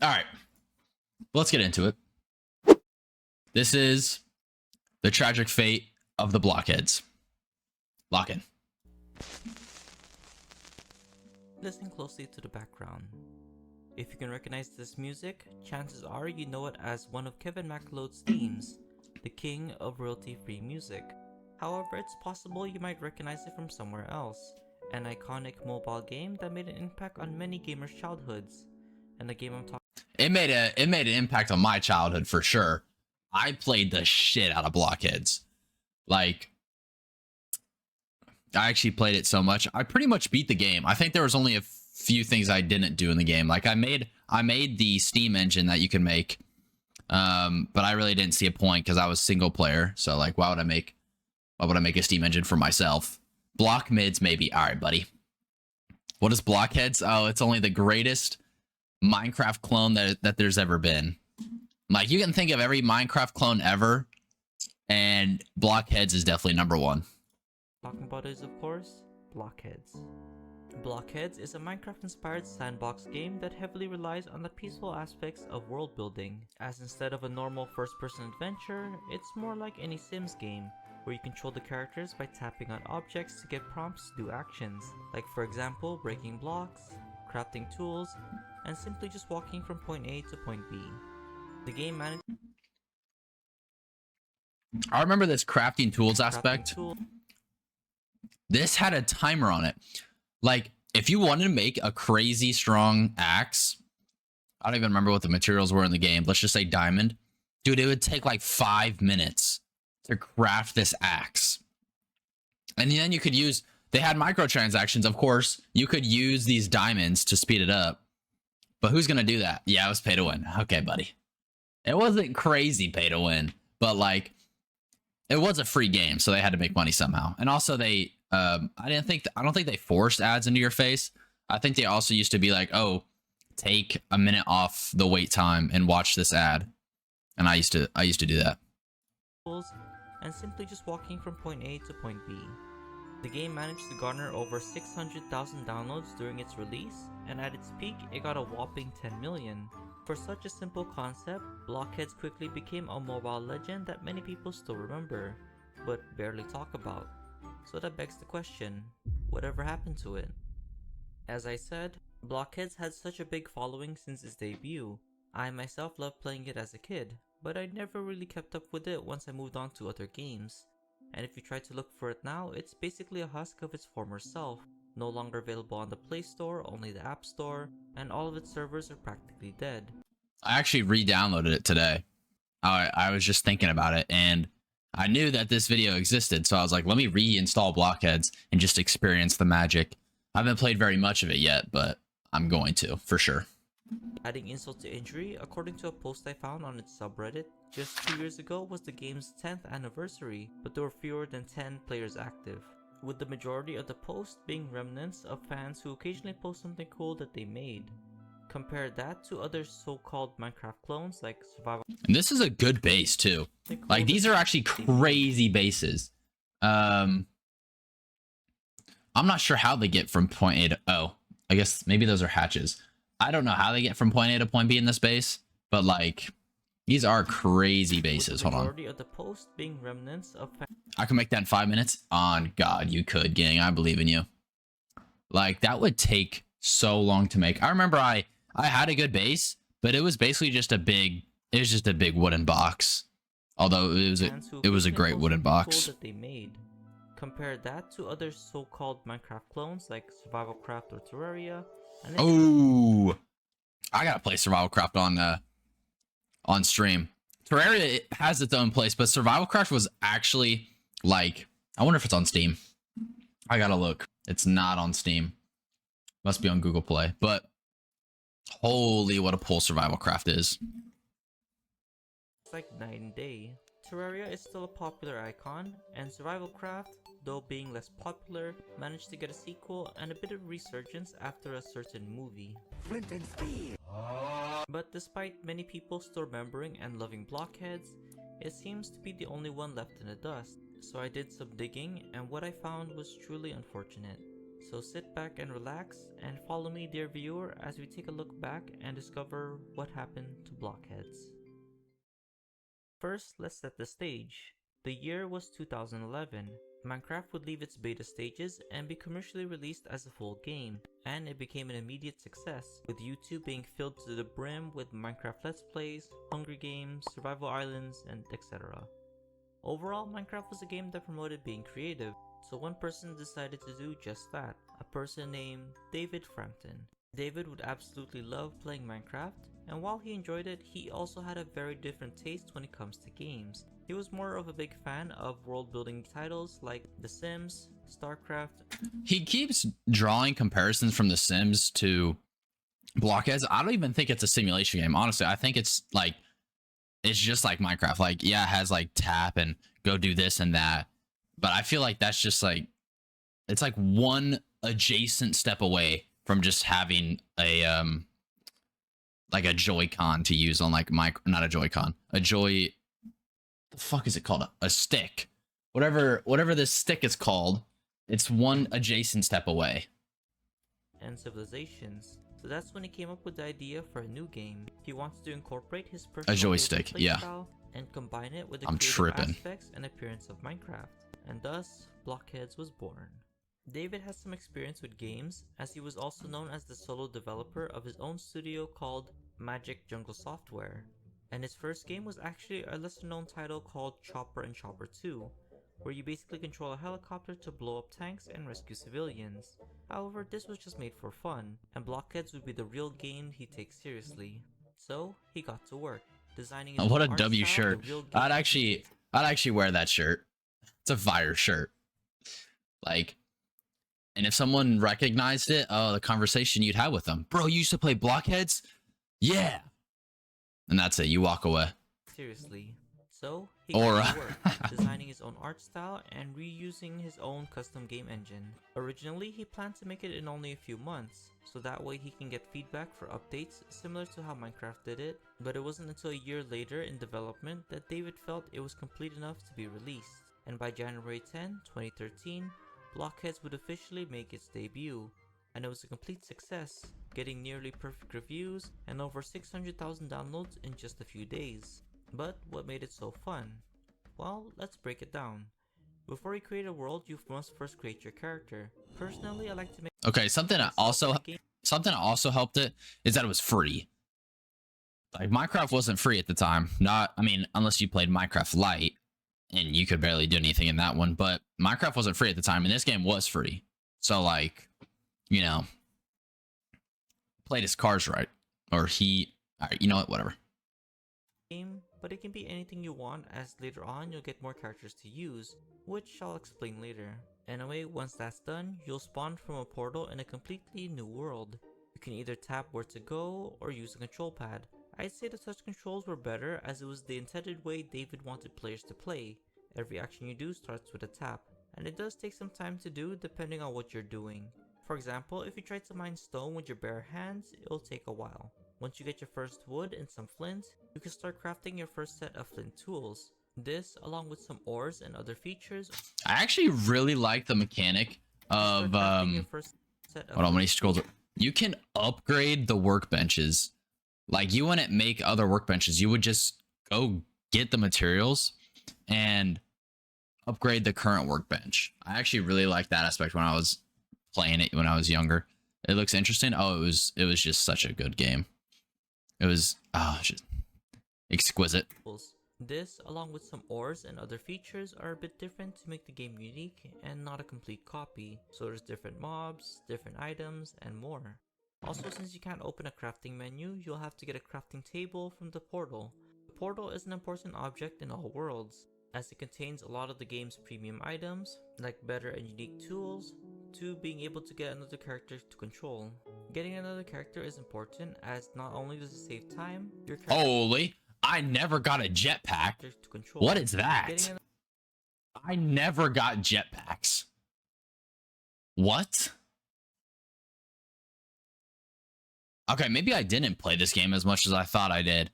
All right, let's get into it. This is the tragic fate of the BlockHeads. Lock in. Listen closely to the background. If you can recognize this music, chances are you know it as one of Kevin MacLeod's themes, the king of royalty-free music. However, it's possible you might recognize it from somewhere else, an iconic mobile game that made an impact on many gamers' childhoods. And the game I'm talking It made an impact on my childhood for sure. I played the shit out of BlockHeads. Like, I actually played it so much. I pretty much beat the game. I think there was only a few things I didn't do in the game. Like I made the Steam engine that you can make. But I really didn't see a point because I was single player. So like why would I make a Steam engine for myself? Block mids maybe. All right, buddy. What is BlockHeads? Oh, it's only the greatest Minecraft clone that there's ever been. Like you can think of every Minecraft clone ever, and BlockHeads is definitely number one. about is, of course, BlockHeads. BlockHeads is a Minecraft-inspired sandbox game that heavily relies on the peaceful aspects of world building, as instead of a normal first-person adventure, it's more like any Sims game, where you control the characters by tapping on objects to get prompts to do actions, like for example breaking blocks, crafting tools, and simply just walking from point A to point B. The game manages I remember this crafting tools crafting aspect. tools. This had a timer on it. Like, if you wanted to make a crazy strong axe, I don't even remember what the materials were in the game. Let's just say diamond. Dude, it would take like 5 minutes to craft this axe. And then you could use, they had microtransactions, of course. You could use these diamonds to speed it up. But who's going to do that? Yeah, it was pay to win. Okay, buddy. It wasn't crazy pay to win, but like, it was a free game, so they had to make money somehow. And also they, I don't think they forced ads into your face. I think they also used to be like, oh, take a minute off the wait time and watch this ad. And I used to do that. And simply just walking from point A to point B. The game managed to garner over 600,000 downloads during its release, and at its peak, it got a whopping 10 million. For such a simple concept, BlockHeads quickly became a mobile legend that many people still remember, but barely talk about. So that begs the question, whatever happened to it? As I said, BlockHeads had such a big following since its debut. I myself loved playing it as a kid, but I never really kept up with it once I moved on to other games. And if you try to look for it now, it's basically a husk of its former self. No longer available on the Play Store, only the App Store, and all of its servers are practically dead. I actually re-downloaded it today. I was just thinking about it, and I knew that this video existed, so I was like, let me reinstall BlockHeads and just experience the magic. I haven't played very much of it yet, but I'm going to, for sure. Adding insult to injury, according to a post I found on its subreddit, just 2 years ago was the game's 10th anniversary, but there were fewer than 10 players active, with the majority of the posts being remnants of fans who occasionally post something cool that they made. Compare that to other so-called Minecraft clones like Survival. And this is a good base too. Like these are actually crazy bases. I'm not sure how they get from point A to oh, I guess maybe those are hatches. I don't know how they get from point A to point B in this base, but like these are crazy bases. Hold on. Majority of the posts being remnants of I can make that in 5 minutes. On God, you could, gang. I believe in you. Like that would take so long to make. I remember I had a good base, but it was basically just a big wooden box. Although it was a great wooden box. That they made. Compare that to other so-called Minecraft clones like Survival Craft or Terraria. Oh, I gotta play Survival Craft on stream. Terraria has its own place, but Survival Craft was actually like, I wonder if it's on Steam. I gotta look. It's not on Steam. Must be on Google Play. But holy, what a pull Survival Craft is. It's like night and day. Terraria is still a popular icon, and Survival Craft, though being less popular, managed to get a sequel and a bit of resurgence after a certain movie. Flint and Steel. But despite many people still remembering and loving BlockHeads, it seems to be the only one left in the dust. So I did some digging, and what I found was truly unfortunate. So sit back and relax and follow me, dear viewer, as we take a look back and discover what happened to BlockHeads. First, let's set the stage. The year was 2011. Minecraft would leave its beta stages and be commercially released as a full game, and it became an immediate success, with YouTube being filled to the brim with Minecraft Let's Plays, Hungry Games, Survival Islands, and etc. Overall, Minecraft was a game that promoted being creative, so one person decided to do just that, a person named David Frampton. David would absolutely love playing Minecraft, and while he enjoyed it, he also had a very different taste when it comes to games. He was more of a big fan of world-building titles like The Sims, StarCraft. He keeps drawing comparisons from The Sims to BlockHeads. I don't even think it's a simulation game. Honestly, I think it's just like Minecraft. Like, yeah, it has like tap and go do this and that. But I feel like that's just like, it's like one adjacent step away from just having a like a Joy-Con to use on like not a Joy-Con, a Joy, the fuck is it called? A stick. Whatever this stick is called, it's one adjacent step away. And civilizations. So that's when he came up with the idea for a new game. He wanted to incorporate his personal joystick, yeah, style and combine it with the I'm creative tripping. aspects and appearance of Minecraft. And thus, BlockHeads was born. David has some experience with games, as he was also known as the solo developer of his own studio called Magic Jungle Software. And his first game was actually a lesser known title called Chopper and Chopper 2, where you basically control a helicopter to blow up tanks and rescue civilians. However, this was just made for fun, and BlockHeads would be the real game he'd take seriously. So, he got to work, designing his What own a art W style, shirt. the real game I'd actually wear that shirt. It's a fire shirt. Like, and if someone recognized it, oh, the conversation you'd have with them. Bro, you used to play BlockHeads? Yeah. And that's it. You walk away. seriously. So, he Or got to work, designing his own art style and reusing his own custom game engine. Originally, he planned to make it in only a few months, so that way he can get feedback for updates similar to how Minecraft did it, but it wasn't until a year later in development that David felt it was complete enough to be released. And by January 10, 2013, BlockHeads would officially make its debut, and it was a complete success, getting nearly perfect reviews and over 600,000 downloads in just a few days. But what made it so fun? Well, let's break it down. Before you create a world, you must first create your character. Personally, I like to make something that also helped it is that it was free. Like, Minecraft wasn't free at the time. Unless you played Minecraft Lite, and you could barely do anything in that one, but Minecraft wasn't free at the time, and this game was free. So, like, you know, played his cards right. Or alright, you know what, whatever. game, but it can be anything you want, as later on you'll get more characters to use, which I'll explain later. Anyway, once that's done, you'll spawn from a portal in a completely new world. You can either tap where to go or use a control pad. I'd say the touch controls were better, as it was the intended way David wanted players to play. Every action you do starts with a tap, and it does take some time to do depending on what you're doing. For example, if you try to mine stone with your bare hands, it'll take a while. Once you get your first wood and some flint, you can start crafting your first set of flint tools. This, along with some ores and other features. I actually really like the mechanic of hold on, when he scrolls up, you can upgrade the workbenches. Like, you wouldn't make other workbenches, you would just go get the materials and upgrade the current workbench. I actually really liked that aspect when I was playing it when I was younger. It looks interesting. Oh, it was just such a good game. It was just exquisite. This, along with some ores and other features, are a bit different to make the game unique and not a complete copy. So there's different mobs, different items, and more. Also, since you can't open a crafting menu, you'll have to get a crafting table from the portal. The portal is an important object in all worlds, as it contains a lot of the game's premium items, like better and unique tools, to being able to get another character to control. Getting another character is important, as not only does it save time, your character Holy, I never got a jetpack. to control. What is that? I never got jetpacks. What? Okay, maybe I didn't play this game as much as I thought I did.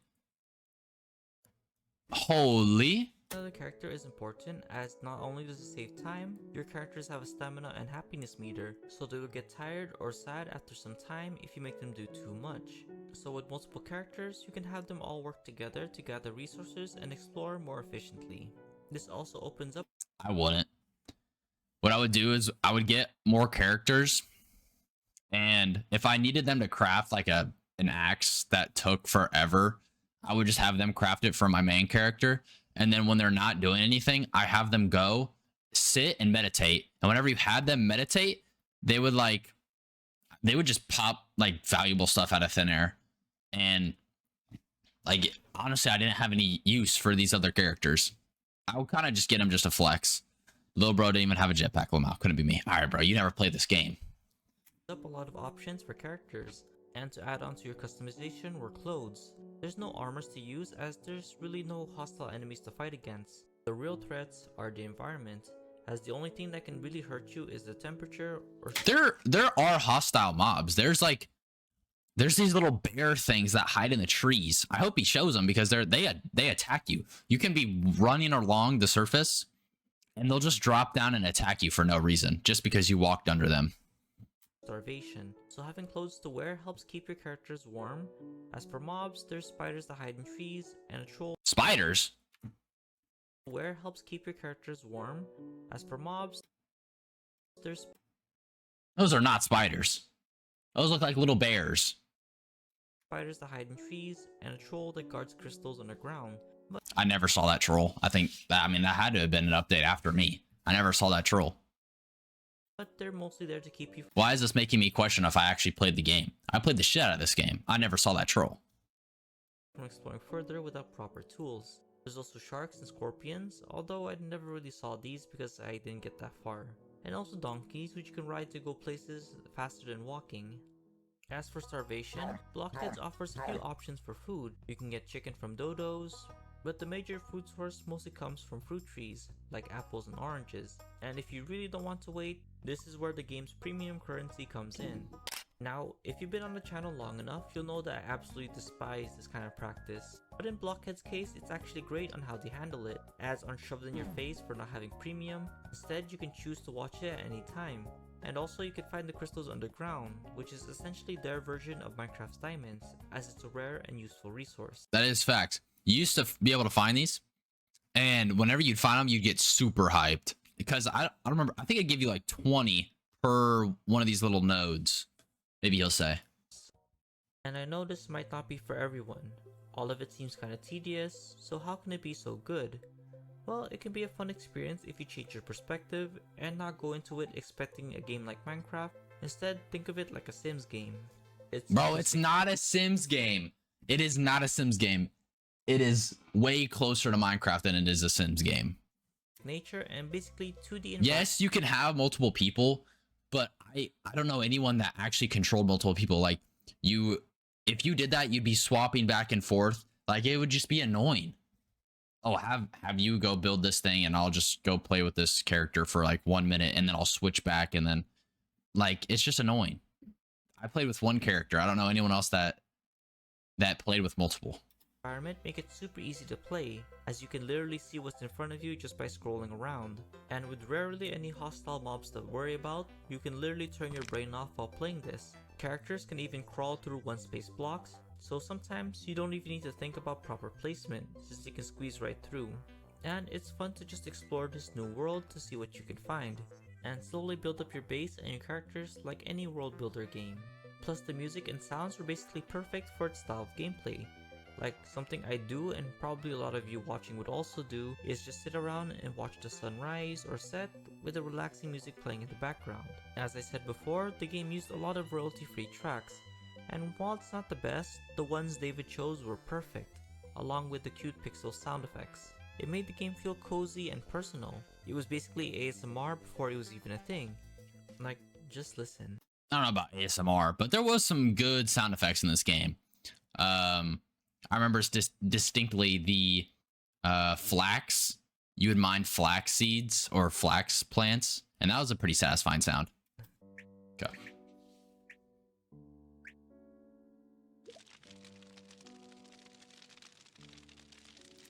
Holy. Another character is important, as not only does it save time, your characters have a stamina and happiness meter, so they will get tired or sad after some time if you make them do too much. So with multiple characters, you can have them all work together to gather resources and explore more efficiently. This also opens up. I wouldn't. What I would do is I would get more characters, and if I needed them to craft like an axe that took forever, I would just have them craft it for my main character. And then when they're not doing anything, I have them go sit and meditate. And whenever you had them meditate, they would just pop like valuable stuff out of thin air. And like, honestly, I didn't have any use for these other characters. I would kind of just get them just to flex. Little bro didn't even have a jetpack. Lamau, couldn't be me. All right, bro, you never played this game. Up a lot of options for characters, and to add on to your customization were clothes. There's no armors to use, as there's really no hostile enemies to fight against. The real threats are the environment, as the only thing that can really hurt you is the temperature or there are hostile mobs. There's these little bear things that hide in the trees. I hope he shows them, because they attack you. You can be running along the surface and they'll just drop down and attack you for no reason, just because you walked under them. starvation, so having clothes to wear helps keep your characters warm. As for mobs, there's spiders that hide in trees, and a troll Spiders? to wear helps keep your characters warm. As for mobs, there's Those are not spiders. Those look like little bears. spiders that hide in trees, and a troll that guards crystals underground. I never saw that troll. I mean, that had to have been an update after me. I never saw that troll. But they're mostly there to keep you Why is this making me question if I actually played the game? I played the shit out of this game. I never saw that troll. from exploring further without proper tools. There's also sharks and scorpions, although I never really saw these because I didn't get that far. And also donkeys, which you can ride to go places faster than walking. As for starvation, BlockHeads offers a few options for food. You can get chicken from dodos, but the major food source mostly comes from fruit trees, like apples and oranges. And if you really don't want to wait, this is where the game's premium currency comes in. Now, if you've been on the channel long enough, you'll know that I absolutely despise this kind of practice. But in BlockHead's case, it's actually great on how they handle it. Ads aren't shoved in your face for not having premium. Instead, you can choose to watch it at any time. And also, you can find the crystals underground, which is essentially their version of Minecraft's diamonds, as it's a rare and useful resource. That is fact. You used to be able to find these, and whenever you'd find them, you'd get super hyped. Because I don't remember, I think it'd give you like 20 per one of these little nodes. Maybe he'll say. And I know this might not be for everyone. All of it seems kinda tedious, so how can it be so good? Well, it can be a fun experience if you change your perspective and not go into it expecting a game like Minecraft. Instead, think of it like a Sims game. Bro, it's not a Sims game. It is not a Sims game. It is way closer to Minecraft than it is a Sims game. Nature and basically 2D. Yes, you can have multiple people, but I don't know anyone that actually controlled multiple people. Like, if you did that, you'd be swapping back and forth. Like, it would just be annoying. Oh, have you go build this thing and I'll just go play with this character for like 1 minute and then I'll switch back, and then like, it's just annoying. I played with one character. I don't know anyone else that played with multiple. Environment make it super easy to play, as you can literally see what's in front of you just by scrolling around. And with rarely any hostile mobs to worry about, you can literally turn your brain off while playing this. Characters can even crawl through one space blocks, so sometimes you don't even need to think about proper placement, since they can squeeze right through. And it's fun to just explore this new world to see what you can find, and slowly build up your base and your characters like any world builder game. Plus, the music and sounds were basically perfect for its style of gameplay. Like, something I do, and probably a lot of you watching would also do, is just sit around and watch the sun rise or set with the relaxing music playing in the background. As I said before, the game used a lot of royalty-free tracks, and while it's not the best, the ones David chose were perfect, along with the cute pixel sound effects. It made the game feel cozy and personal. It was basically ASMR before it was even a thing. Like, just listen. I don't know about ASMR, but there was some good sound effects in this game. I remember distinctly the flax. You would mine flax seeds or flax plants, and that was a pretty satisfying sound. Okay.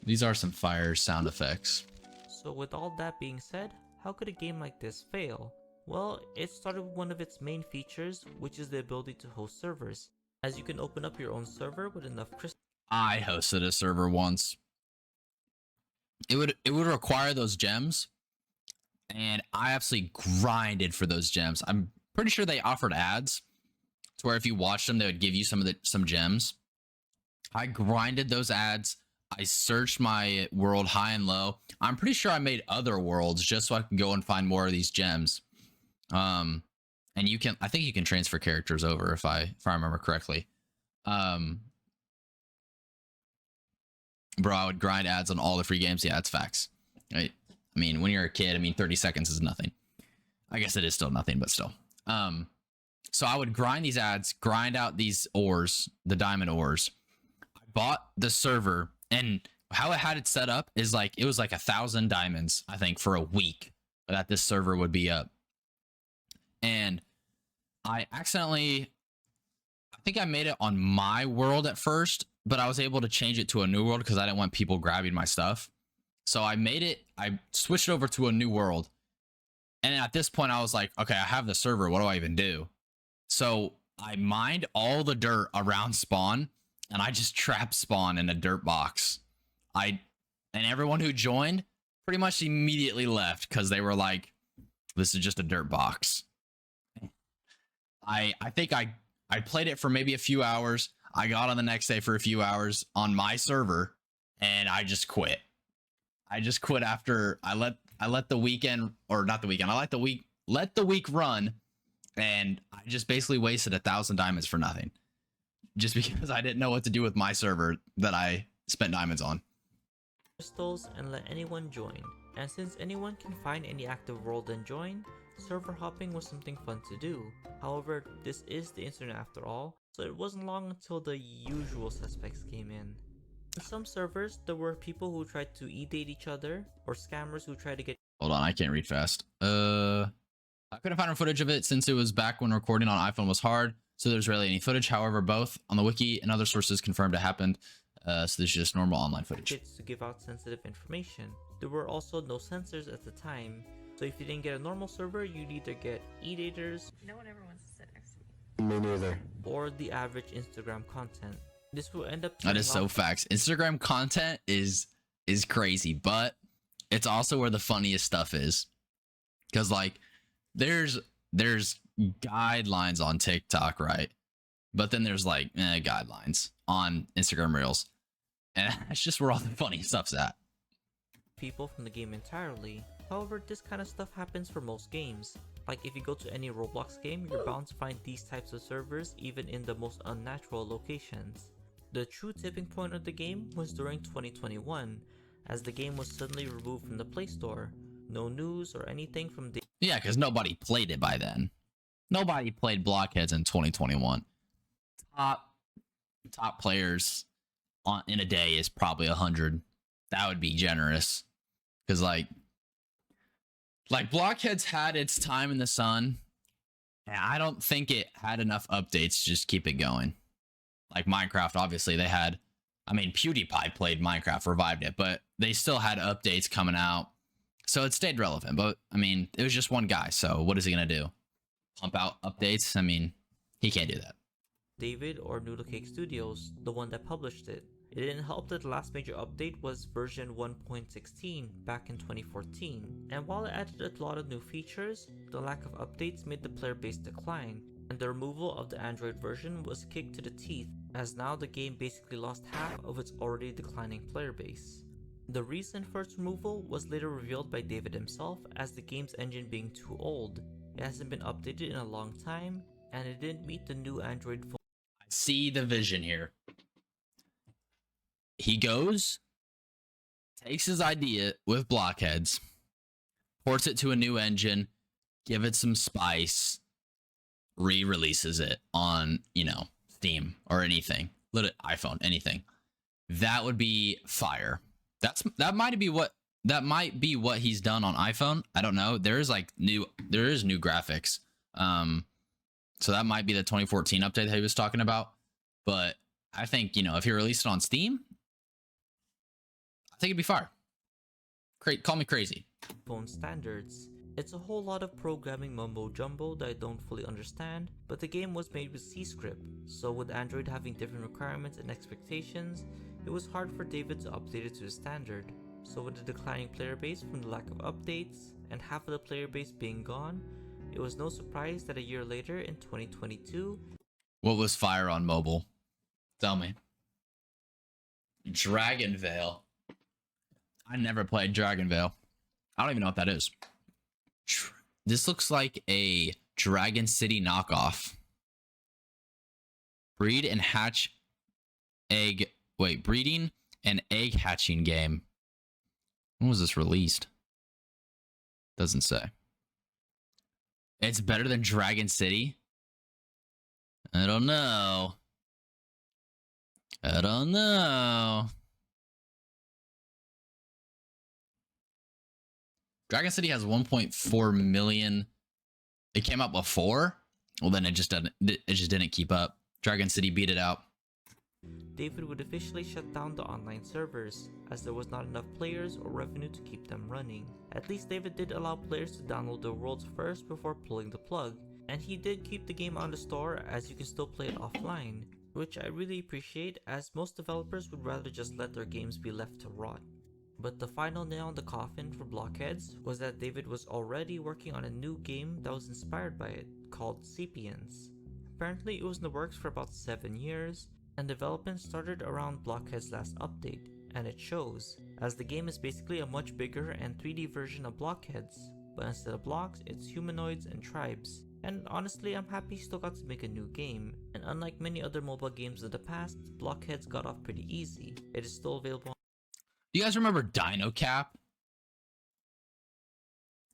These are some fire sound effects. So with all that being said, how could a game like this fail? Well, it started with one of its main features, which is the ability to host servers, as you can open up your own server with enough crystals. I hosted a server once. It would require those gems, and I absolutely grinded for those gems. I'm pretty sure they offered ads to where if you watched them, they would give you some gems. I grinded those ads. I searched my world high and low. I'm pretty sure I made other worlds just so I can go and find more of these gems. And I think you can transfer characters over if I remember correctly. Bro, I would grind ads on all the free games. Yeah, it's facts. Right? I mean, when you're a kid, 30 seconds is nothing. I guess it is still nothing, but still. So I would grind these ads, grind out these ores, the diamond ores. I bought the server, and how it had it set up is like it was like 1,000 diamonds, I think, for a week that this server would be up. And I think I made it on my world at first, but I was able to change it to a new world because I didn't want people grabbing my stuff. So I switched over to a new world. And at this point I was like, okay, I have the server. What do I even do? So I mined all the dirt around spawn, and I just trapped spawn in a dirt box. And everyone who joined pretty much immediately left because they were like, this is just a dirt box. I think I played it for maybe a few hours. I got on the next day for a few hours on my server, and I just quit. I just quit after I let the weekend, or not the weekend. Let the week run, and I just basically wasted 1,000 diamonds for nothing, just because I didn't know what to do with my server that I spent diamonds on. Crystals and let anyone join. And since anyone can find any active world and join, server hopping was something fun to do. However, this is the internet after all, so it wasn't long until the usual suspects came in. In some servers, there were people who tried to e-date each other, or scammers who tried to get— Hold on, I can't read fast. I couldn't find footage of it since it was back when recording on iPhone was hard, so there's rarely any footage. However, both on the wiki and other sources confirmed it happened. So this is just normal online footage. To give out sensitive information. There were also no censors at the time, so if you didn't get a normal server, you'd either get e-daters— no one ever wants to sit next to me. Me neither. or the average Instagram content. This will end up— That is so facts. Instagram content is crazy, but it's also where the funniest stuff is. Because like there's guidelines on TikTok, right? But then there's like guidelines on Instagram Reels. And that's just where all the funny stuff's at. people from the game entirely. However, this kind of stuff happens for most games. Like if you go to any Roblox game, you're bound to find these types of servers even in the most unnatural locations. The true tipping point of the game was during 2021, as the game was suddenly removed from the Play Store. No news or anything from the— Yeah, because nobody played it by then. Nobody played BlockHeads in 2021. Top players in a day is probably 100. That would be generous, because like BlockHeads had its time in the sun, and I don't think it had enough updates to just keep it going. Like Minecraft, obviously they had, PewDiePie played Minecraft, revived it, but they still had updates coming out, so it stayed relevant. But it was just one guy, so what is he gonna do? Pump out updates? He can't do that. David or Noodle Cake Studios, the one that published it. It didn't help that the last major update was version 1.16 back in 2014, and while it added a lot of new features, the lack of updates made the player base decline, and the removal of the Android version was a kick to the teeth, as now the game basically lost half of its already declining player base. The reason for its removal was later revealed by David himself as the game's engine being too old. It hasn't been updated in a long time, and it didn't meet the new Android phone. I see the vision here. He goes, takes his idea with BlockHeads, ports it to a new engine, give it some spice, re-releases it on, Steam or anything, iPhone, anything. That would be fire. That might be what he's done on iPhone. I don't know. There is new graphics. So that might be the 2014 update that he was talking about. But I think, if you release it on Steam, I think it'd be fire. Call me crazy. phone standards. It's a whole lot of programming mumbo jumbo that I don't fully understand, but the game was made with C script, so with Android having different requirements and expectations, it was hard for David to update it to the standard. So with the declining player base from the lack of updates, and half of the player base being gone, it was no surprise that a year later in 2022, What was fire on mobile? Tell me. Dragon Veil. I never played Dragon Veil. I don't even know what that is. This looks like a Dragon City knockoff. Breed and hatch egg. Wait, breeding and egg hatching game. When was this released? Doesn't say. It's better than Dragon City? I don't know. I don't know. Dragon City has 1.4 million. It came out before. Well, then it just didn't keep up. Dragon City beat it out. David would officially shut down the online servers, as there was not enough players or revenue to keep them running. At least David did allow players to download the worlds first before pulling the plug, and he did keep the game on the store as you can still play it offline, which I really appreciate, as most developers would rather just let their games be left to rot. But the final nail in the coffin for BlockHeads was that David was already working on a new game that was inspired by it, called Sapiens. Apparently it was in the works for about 7 years, and development started around BlockHeads' last update, and it shows, as the game is basically a much bigger and 3D version of BlockHeads, but instead of blocks, it's humanoids and tribes. And honestly, I'm happy he still got to make a new game, and unlike many other mobile games of the past, BlockHeads got off pretty easy. It is still available. Do you guys remember Dino Cap?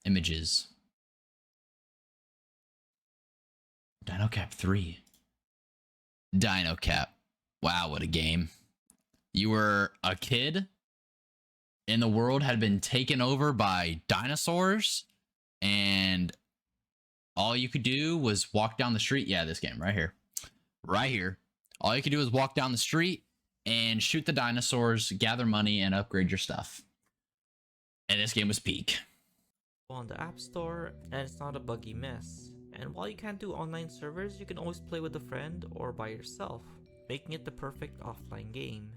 Images. Dino Cap 3. Dino Cap. Wow, what a game. You were a kid and the world had been taken over by dinosaurs and all you could do was walk down the street. Yeah, this game right here. Right here. All you could do was walk down the street and shoot the dinosaurs, gather money, and upgrade your stuff. And this game was peak. On the App Store, and it's not a buggy mess. And while you can't do online servers, you can always play with a friend or by yourself, making it the perfect offline game.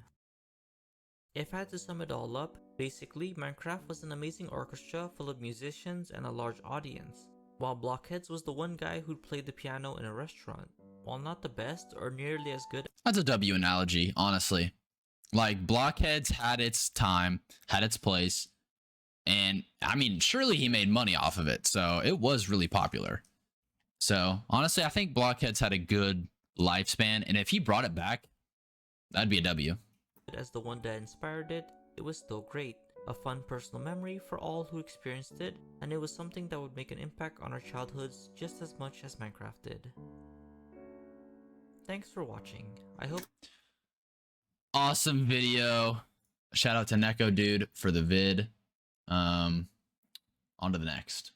If I had to sum it all up, basically Minecraft was an amazing orchestra full of musicians and a large audience, while BlockHeads was the one guy who'd play the piano in a restaurant. While not the best or nearly as good. That's a W analogy, honestly. Like, BlockHeads had its time, had its place, and I mean, surely he made money off of it, so it was really popular. So, honestly, I think BlockHeads had a good lifespan, and if he brought it back, that'd be a W. As the one that inspired it, it was still great. A fun personal memory for all who experienced it, and it was something that would make an impact on our childhoods just as much as Minecraft did. Thanks for watching. I hope. Awesome video. Shout out to Neko Dude for the vid. On to the next.